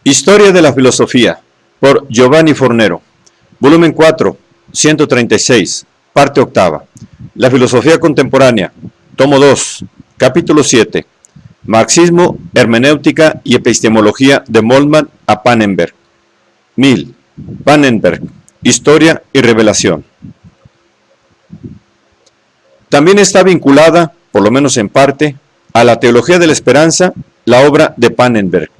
Historia de la filosofía, por Giovanni Fornero, volumen 4, 136, parte octava. La filosofía contemporánea, tomo 2, capítulo 7. Marxismo, hermenéutica y epistemología de Moltmann a Pannenberg. Pannenberg, historia y revelación. También está vinculada, por lo menos en parte, a la teología de la esperanza, la obra de Pannenberg,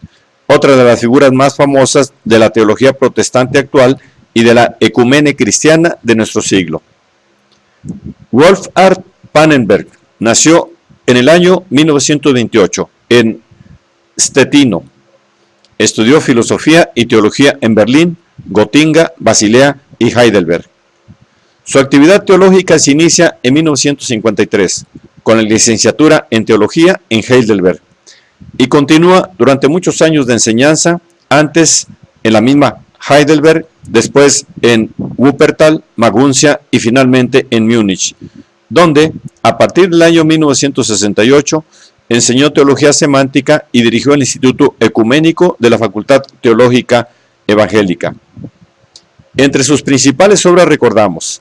otra de las figuras más famosas de la teología protestante actual y de la ecumene cristiana de nuestro siglo. Wolfhard Pannenberg nació en el año 1928 en Stettino. Estudió filosofía y teología en Berlín, Gotinga, Basilea y Heidelberg. Su actividad teológica se inicia en 1953 con la licenciatura en teología en Heidelberg y continúa durante muchos años de enseñanza, antes en la misma Heidelberg, después en Wuppertal, Maguncia y finalmente en Múnich, donde a partir del año 1968 enseñó teología semántica y dirigió el Instituto Ecuménico de la Facultad Teológica Evangélica. Entre sus principales obras recordamos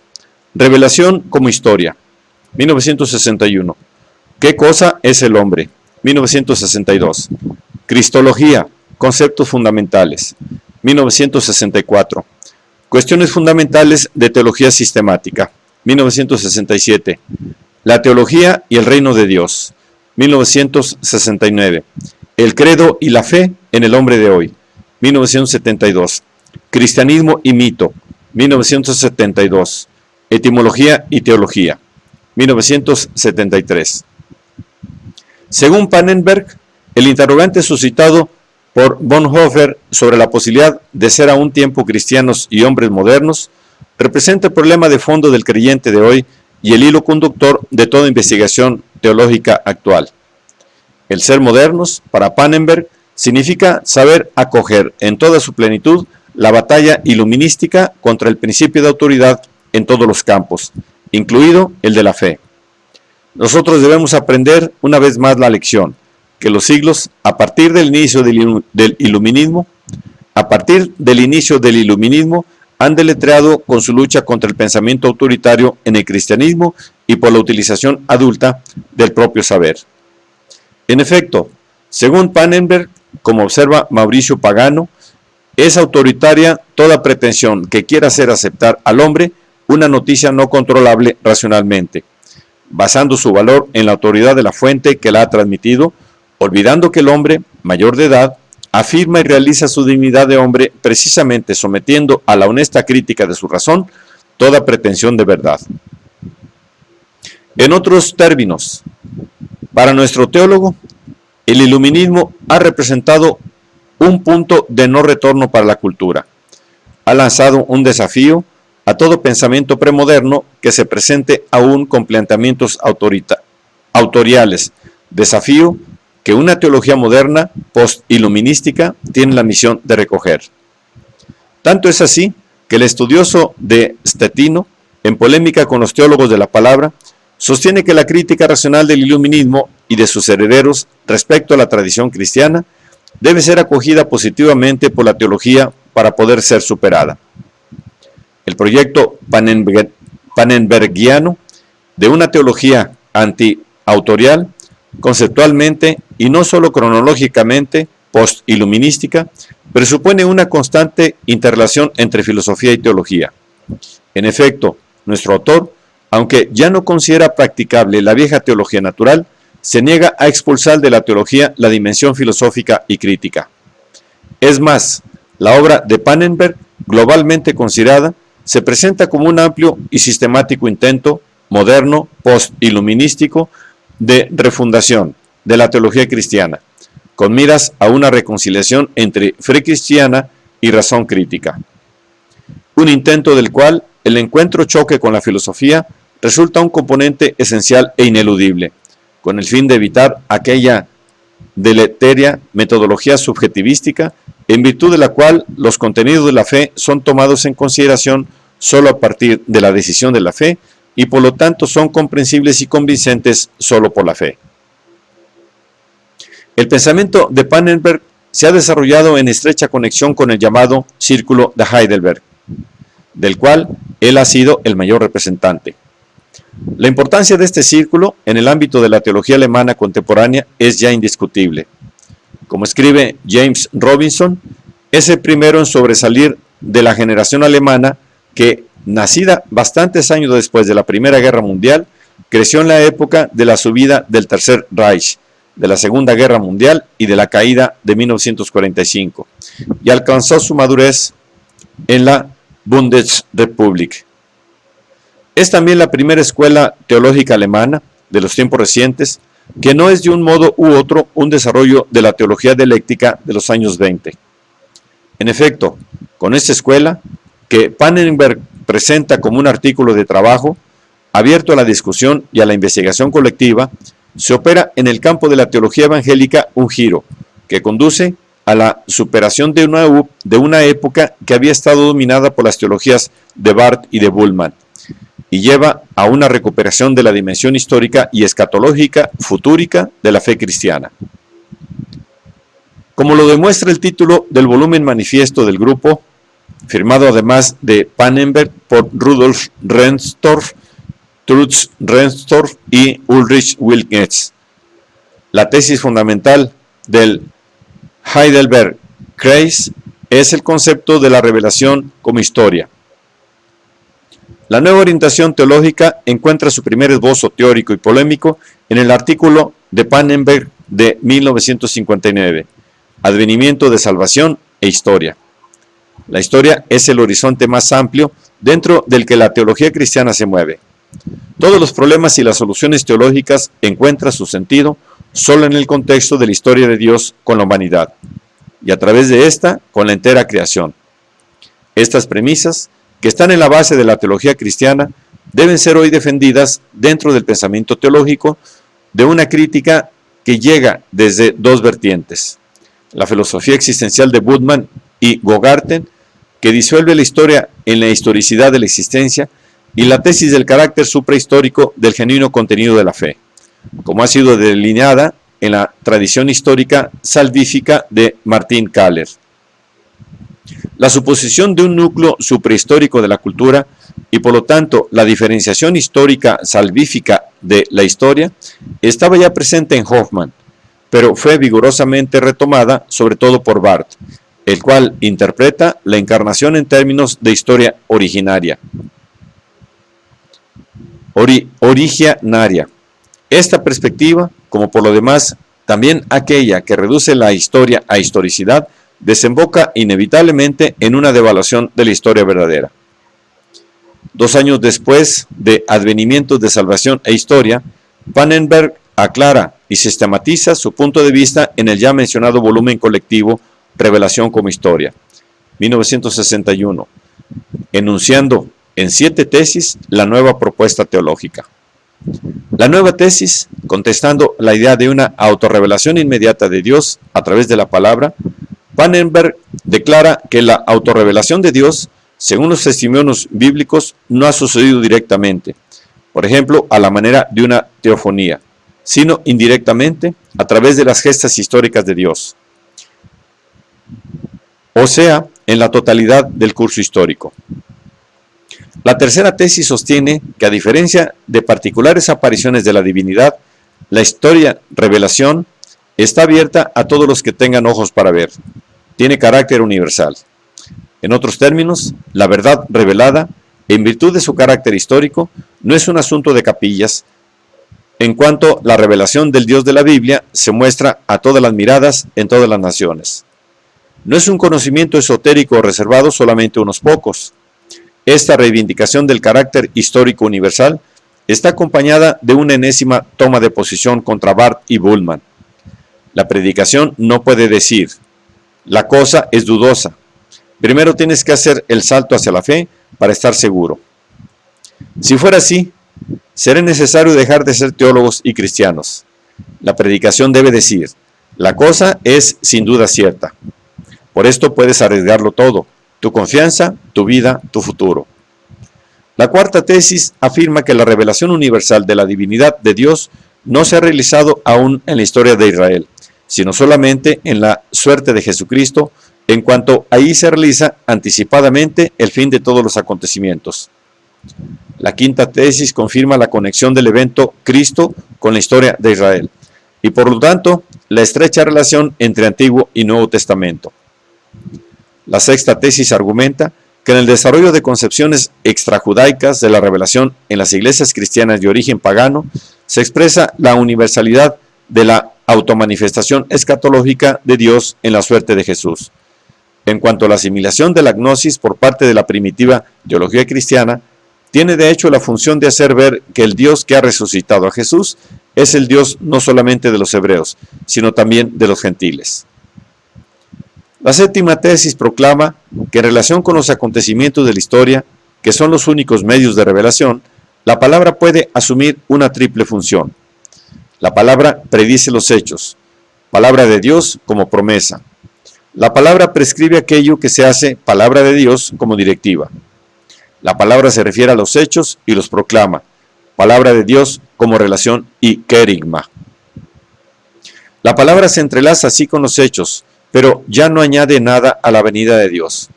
Revelación como historia, 1961. ¿Qué cosa es el hombre? 1962. Cristología, conceptos fundamentales, 1964. Cuestiones fundamentales de teología sistemática, 1967. La teología y el reino de Dios, 1969. El credo y la fe en el hombre de hoy, 1972. Cristianismo y mito, 1972. Etimología y teología, 1973. Según Pannenberg, el interrogante suscitado por Bonhoeffer sobre la posibilidad de ser a un tiempo cristianos y hombres modernos representa el problema de fondo del creyente de hoy y el hilo conductor de toda investigación teológica actual. El ser modernos, para Pannenberg, significa saber acoger en toda su plenitud la batalla iluminística contra el principio de autoridad en todos los campos, incluido el de la fe. Nosotros debemos aprender una vez más la lección, que los siglos, a partir del inicio del iluminismo, han deletreado con su lucha contra el pensamiento autoritario en el cristianismo y por la utilización adulta del propio saber. En efecto, según Pannenberg, como observa Mauricio Pagano, es autoritaria toda pretensión que quiera hacer aceptar al hombre una noticia no controlable racionalmente, basando su valor en la autoridad de la fuente que la ha transmitido, olvidando que el hombre, mayor de edad, afirma y realiza su dignidad de hombre precisamente sometiendo a la honesta crítica de su razón toda pretensión de verdad. En otros términos, para nuestro teólogo, el iluminismo ha representado un punto de no retorno para la cultura. Ha lanzado un desafío a todo pensamiento premoderno que se presente aún con planteamientos autoriales, desafío que una teología moderna, post-iluminística, tiene la misión de recoger. Tanto es así que el estudioso de Stettino, en polémica con los teólogos de la palabra, sostiene que la crítica racional del iluminismo y de sus herederos respecto a la tradición cristiana debe ser acogida positivamente por la teología para poder ser superada. El proyecto pannenbergiano de una teología anti-autorial, conceptualmente y no solo cronológicamente post-iluminística, presupone una constante interrelación entre filosofía y teología. En efecto, nuestro autor, aunque ya no considera practicable la vieja teología natural, se niega a expulsar de la teología la dimensión filosófica y crítica. Es más, la obra de Pannenberg, globalmente considerada, se presenta como un amplio y sistemático intento moderno, post-iluminístico, de refundación de la teología cristiana, con miras a una reconciliación entre fe cristiana y razón crítica. Un intento del cual el encuentro-choque con la filosofía resulta un componente esencial e ineludible, con el fin de evitar aquella deletérea metodología subjetivística en virtud de la cual los contenidos de la fe son tomados en consideración solo a partir de la decisión de la fe y por lo tanto son comprensibles y convincentes solo por la fe. El pensamiento de Pannenberg se ha desarrollado en estrecha conexión con el llamado Círculo de Heidelberg, del cual él ha sido el mayor representante. La importancia de este círculo en el ámbito de la teología alemana contemporánea es ya indiscutible. Como escribe James Robinson, es el primero en sobresalir de la generación alemana que, nacida bastantes años después de la Primera Guerra Mundial, creció en la época de la subida del Tercer Reich, de la Segunda Guerra Mundial y de la caída de 1945, y alcanzó su madurez en la Bundesrepublik. Es también la primera escuela teológica alemana de los tiempos recientes que no es de un modo u otro un desarrollo de la teología dialéctica de los años 20. En efecto, con esta escuela, que Pannenberg presenta como un artículo de trabajo abierto a la discusión y a la investigación colectiva, se opera en el campo de la teología evangélica un giro que conduce a la superación de una época que había estado dominada por las teologías de Barth y de Bullmann, y lleva a una recuperación de la dimensión histórica y escatológica futúrica de la fe cristiana. Como lo demuestra el título del volumen manifiesto del grupo, firmado además de Pannenberg por Rudolf Rendstorff, Trutz Rendstorff y Ulrich Wilkens, la tesis fundamental del Heidelberg-Kreis es el concepto de la revelación como historia. La nueva orientación teológica encuentra su primer esbozo teórico y polémico en el artículo de Pannenberg de 1959, Advenimiento de Salvación e Historia. La historia es el horizonte más amplio dentro del que la teología cristiana se mueve. Todos los problemas y las soluciones teológicas encuentran su sentido solo en el contexto de la historia de Dios con la humanidad, y a través de esta con la entera creación. Estas premisas, que están en la base de la teología cristiana, deben ser hoy defendidas dentro del pensamiento teológico de una crítica que llega desde dos vertientes: la filosofía existencial de Buddmann y Gogarten, que disuelve la historia en la historicidad de la existencia, y la tesis del carácter suprahistórico del genuino contenido de la fe, como ha sido delineada en la tradición histórica salvífica de Martin Kahler. La suposición de un núcleo suprahistórico de la cultura y por lo tanto la diferenciación histórica salvífica de la historia estaba ya presente en Hoffmann, pero fue vigorosamente retomada sobre todo por Barth, el cual interpreta la encarnación en términos de historia originaria. Originaria. Esta perspectiva, como por lo demás también aquella que reduce la historia a historicidad, desemboca inevitablemente en una devaluación de la historia verdadera. 2 años después de Advenimientos de Salvación e Historia, Pannenberg aclara y sistematiza su punto de vista en el ya mencionado volumen colectivo Revelación como Historia, 1961, enunciando en 7 tesis la nueva propuesta teológica. La nueva tesis, contestando la idea de una autorrevelación inmediata de Dios a través de la palabra, Pannenberg declara que la autorrevelación de Dios, según los testimonios bíblicos, no ha sucedido directamente, por ejemplo, a la manera de una teofonía, sino indirectamente a través de las gestas históricas de Dios, o sea, en la totalidad del curso histórico. La tercera tesis sostiene que, a diferencia de particulares apariciones de la divinidad, la historia revelación está abierta a todos los que tengan ojos para ver. Tiene carácter universal. En otros términos, la verdad revelada, en virtud de su carácter histórico, no es un asunto de capillas, en cuanto la revelación del Dios de la Biblia se muestra a todas las miradas en todas las naciones. No es un conocimiento esotérico reservado solamente a unos pocos. Esta reivindicación del carácter histórico universal está acompañada de una enésima toma de posición contra Barth y Bullmann. La predicación no puede decir: la cosa es dudosa. Primero tienes que hacer el salto hacia la fe para estar seguro. Si fuera así, será necesario dejar de ser teólogos y cristianos. La predicación debe decir: la cosa es sin duda cierta. Por esto puedes arriesgarlo todo: tu confianza, tu vida, tu futuro. La cuarta tesis afirma que la revelación universal de la divinidad de Dios no se ha realizado aún en la historia de Israel, sino solamente en la suerte de Jesucristo, en cuanto ahí se realiza anticipadamente el fin de todos los acontecimientos. La quinta tesis confirma la conexión del evento Cristo con la historia de Israel, y por lo tanto, la estrecha relación entre Antiguo y Nuevo Testamento. La sexta tesis argumenta que en el desarrollo de concepciones extrajudaicas de la revelación en las iglesias cristianas de origen pagano, se expresa la universalidad de la automanifestación escatológica de Dios en la suerte de Jesús. En cuanto a la asimilación de la gnosis por parte de la primitiva teología cristiana, tiene de hecho la función de hacer ver que el Dios que ha resucitado a Jesús es el Dios no solamente de los hebreos, sino también de los gentiles. La séptima tesis proclama que en relación con los acontecimientos de la historia, que son los únicos medios de revelación, la palabra puede asumir una triple función. La palabra predice los hechos, palabra de Dios como promesa. La palabra prescribe aquello que se hace palabra de Dios como directiva. La palabra se refiere a los hechos y los proclama, palabra de Dios como relación y querigma. La palabra se entrelaza así con los hechos, pero ya no añade nada a la venida de Dios.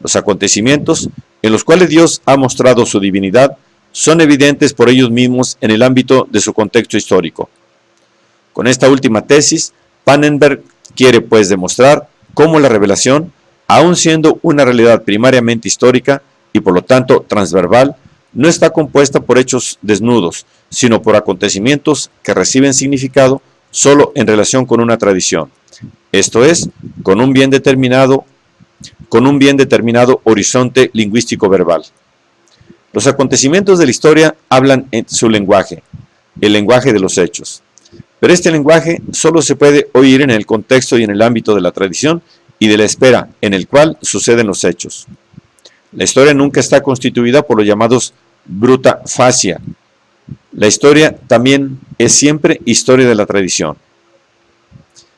Los acontecimientos en los cuales Dios ha mostrado su divinidad son evidentes por ellos mismos en el ámbito de su contexto histórico. Con esta última tesis, Pannenberg quiere pues demostrar cómo la revelación, aun siendo una realidad primariamente histórica y por lo tanto transversal, no está compuesta por hechos desnudos, sino por acontecimientos que reciben significado solo en relación con una tradición, esto es, con un bien determinado horizonte lingüístico verbal. Los acontecimientos de la historia hablan en su lenguaje, el lenguaje de los hechos. Pero este lenguaje solo se puede oír en el contexto y en el ámbito de la tradición y de la espera en el cual suceden los hechos. La historia nunca está constituida por los llamados bruta facie. La historia también es siempre historia de la tradición.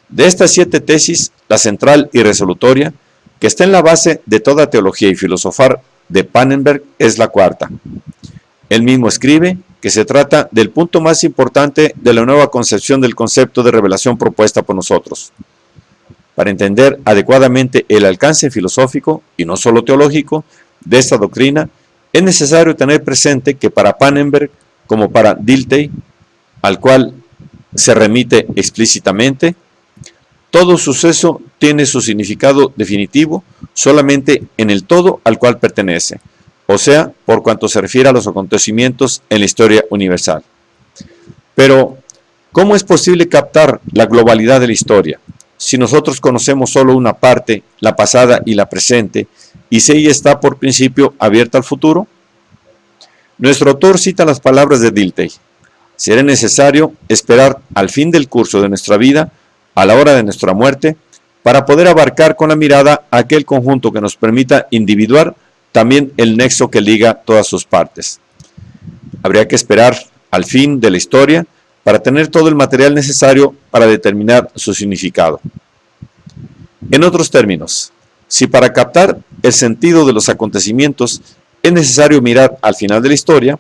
De estas 7 tesis, la central y resolutoria, que está en la base de toda teología y filosofar de Pannenberg, es la cuarta. Él mismo escribe que se trata del punto más importante de la nueva concepción del concepto de revelación propuesta por nosotros. Para entender adecuadamente el alcance filosófico, y no solo teológico, de esta doctrina, es necesario tener presente que para Pannenberg, como para Dilthey, al cual se remite explícitamente, todo suceso tiene su significado definitivo solamente en el todo al cual pertenece, o sea, por cuanto se refiere a los acontecimientos en la historia universal. Pero, ¿cómo es posible captar la globalidad de la historia si nosotros conocemos solo una parte, la pasada y la presente, y si ella está por principio abierta al futuro? Nuestro autor cita las palabras de Dilthey: será necesario esperar al fin del curso de nuestra vida, a la hora de nuestra muerte, para poder abarcar con la mirada aquel conjunto que nos permita individuar también el nexo que liga todas sus partes. Habría que esperar al fin de la historia para tener todo el material necesario para determinar su significado. En otros términos, si para captar el sentido de los acontecimientos es necesario mirar al final de la historia,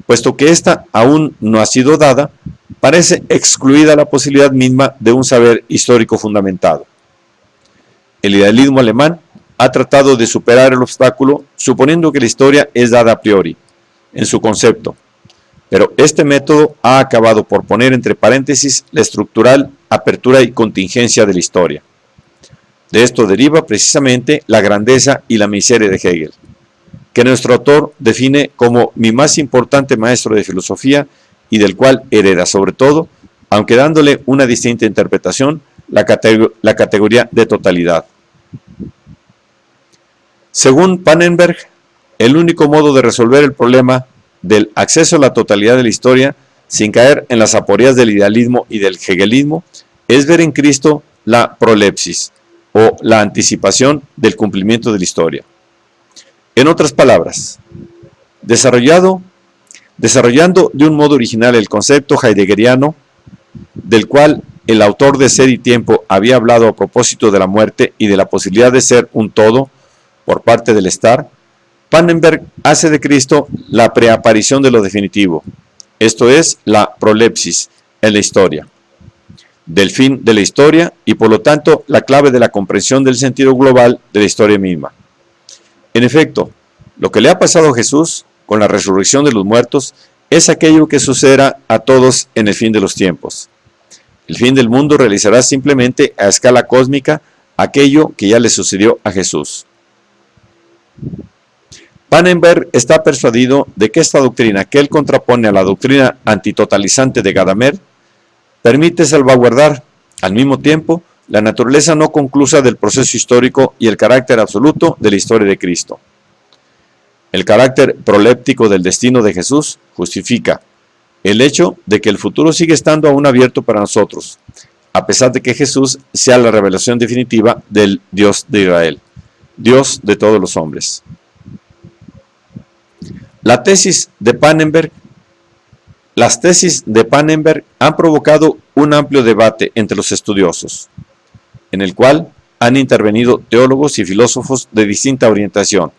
puesto que ésta aún no ha sido dada, parece excluida la posibilidad misma de un saber histórico fundamentado. El idealismo alemán ha tratado de superar el obstáculo suponiendo que la historia es dada a priori, en su concepto, pero este método ha acabado por poner entre paréntesis la estructural apertura y contingencia de la historia. De esto deriva precisamente la grandeza y la miseria de Hegel, que nuestro autor define como mi más importante maestro de filosofía y del cual hereda sobre todo, aunque dándole una distinta interpretación, la categoría de totalidad. Según Pannenberg, el único modo de resolver el problema del acceso a la totalidad de la historia sin caer en las aporías del idealismo y del hegelismo es ver en Cristo la prolepsis o la anticipación del cumplimiento de la historia. En otras palabras, desarrollando de un modo original el concepto heideggeriano, del cual el autor de Ser y Tiempo había hablado a propósito de la muerte y de la posibilidad de ser un todo por parte del estar, Pannenberg hace de Cristo la preaparición de lo definitivo, esto es, la prolepsis en la historia. del fin de la historia y por lo tanto la clave de la comprensión del sentido global de la historia misma. En efecto, lo que le ha pasado a Jesús con la resurrección de los muertos es aquello que sucederá a todos en el fin de los tiempos. El fin del mundo realizará simplemente a escala cósmica aquello que ya le sucedió a Jesús. Pannenberg está persuadido de que esta doctrina que él contrapone a la doctrina antitotalizante de Gadamer permite salvaguardar, al mismo tiempo, la naturaleza no conclusa del proceso histórico y el carácter absoluto de la historia de Cristo. El carácter proléptico del destino de Jesús justifica el hecho de que el futuro sigue estando aún abierto para nosotros, a pesar de que Jesús sea la revelación definitiva del Dios de Israel, Dios de todos los hombres. Las tesis de Pannenberg han provocado un amplio debate entre los estudiosos, en el cual han intervenido teólogos y filósofos de distinta orientación.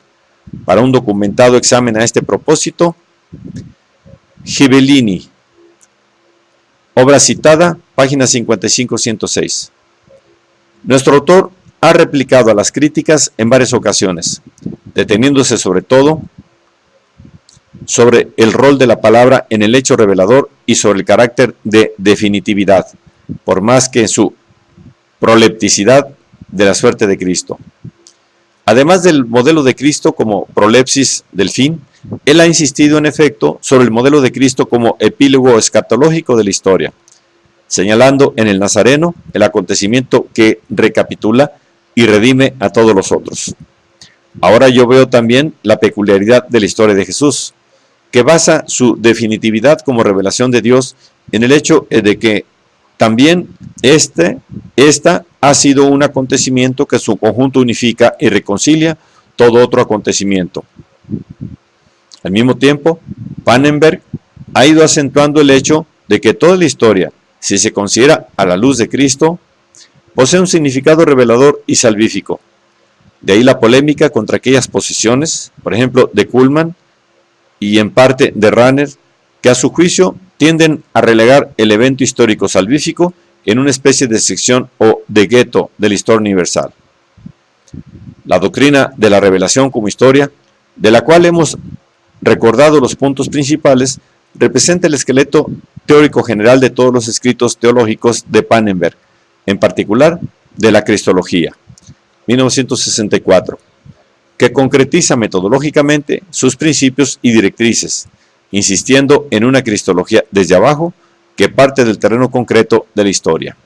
Para un documentado examen a este propósito, Ghibellini, obra citada, página 55-106. Nuestro autor ha replicado a las críticas en varias ocasiones, deteniéndose sobre todo sobre el rol de la palabra en el hecho revelador y sobre el carácter de definitividad, por más que en su prolepticidad de la suerte de Cristo. Además del modelo de Cristo como prolepsis del fin, él ha insistido en efecto sobre el modelo de Cristo como epílogo escatológico de la historia, señalando en el Nazareno el acontecimiento que recapitula y redime a todos los otros. Ahora yo veo también la peculiaridad de la historia de Jesús, que basa su definitividad como revelación de Dios en el hecho de que también esta ha sido un acontecimiento que su conjunto unifica y reconcilia todo otro acontecimiento. Al mismo tiempo, Pannenberg ha ido acentuando el hecho de que toda la historia, si se considera a la luz de Cristo, posee un significado revelador y salvífico. De ahí la polémica contra aquellas posiciones, por ejemplo, de Kuhlmann y en parte de Rahner, que a su juicio tienden a relegar el evento histórico salvífico en una especie de sección o de gueto de la historia universal. La doctrina de la revelación como historia, de la cual hemos recordado los puntos principales, representa el esqueleto teórico general de todos los escritos teológicos de Pannenberg, en particular de la Cristología, 1964, que concretiza metodológicamente sus principios y directrices, insistiendo en una cristología desde abajo que parte del terreno concreto de la historia.